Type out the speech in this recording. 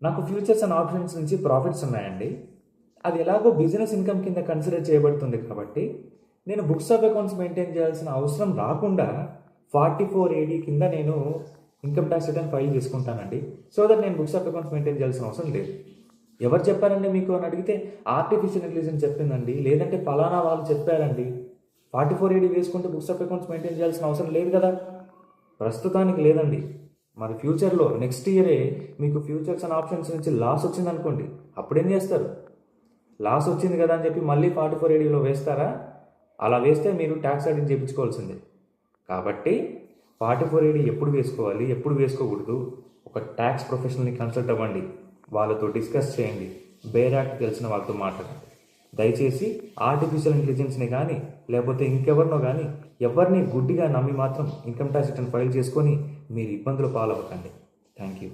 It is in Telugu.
నాకు ఫ్యూచర్స్ అండ్ ఆప్షన్స్ నుంచి ప్రాఫిట్స్ ఉన్నాయండి. అది ఎలాగో బిజినెస్ ఇన్కమ్ కింద కన్సిడర్ చేయబడుతుంది కాబట్టి నేను బుక్స్ ఆఫ్ అకౌంట్స్ మెయింటైన్ చేయాల్సిన అవసరం రాకుండా 44AD కింద నేను ఇన్కమ్ ట్యాక్స్ రిటర్న్ ఫైల్ చేసుకుంటానండి. సో దట్ నేను బుక్స్ ఆఫ్ అకౌంట్స్ మెయింటైన్ చేయాల్సిన అవసరం లేదు. ఎవరు చెప్పారండి మీకు అని అడిగితే ఆర్టిఫిషియల్ ఇంటెలిజెన్స్ చెప్పిందండి, లేదంటే పలానా వాళ్ళు చెప్పారండి. 44AD వేసుకుంటే బుక్స్ ఆఫ్ అకౌంట్స్ మెయింటైన్ చేయాల్సిన అవసరం లేదు కదా. ప్రస్తుతానికి లేదండి. మరి ఫ్యూచర్లో నెక్స్ట్ ఇయరే మీకు ఫ్యూచర్స్ అండ్ ఆప్షన్స్ నుంచి లాస్ వచ్చింది అనుకోండి, అప్పుడేం చేస్తారు? లాస్ వచ్చింది కదా అని చెప్పి మళ్ళీ 44ADలో వేస్తారా? అలా వేస్తే మీరు ట్యాక్స్ ఆడిట్ చేయించుకోవాల్సిందే. కాబట్టి 44AD ఎప్పుడు వేసుకోవాలి, ఎప్పుడు వేసుకోకూడదు, ఒక ట్యాక్స్ ప్రొఫెషనల్ని కన్సల్ట్ అవ్వండి, వాళ్ళతో డిస్కస్ చేయండి, బేర్ యాక్ట్ తెలిసిన వాళ్ళతో మాట్లాడండి. దయచేసి ఆర్టిఫిషియల్ ఇంటెలిజెన్స్ని కానీ లేకపోతే ఇంకెవరినో కానీ ఎవరిని గుడ్డిగా నమ్మి మాత్రం ఇన్కమ్ ట్యాక్స్ రిటర్న్ ఫైల్ చేసుకొని మీరు ఇబ్బందులు పాలవ్వకండి. Thank you.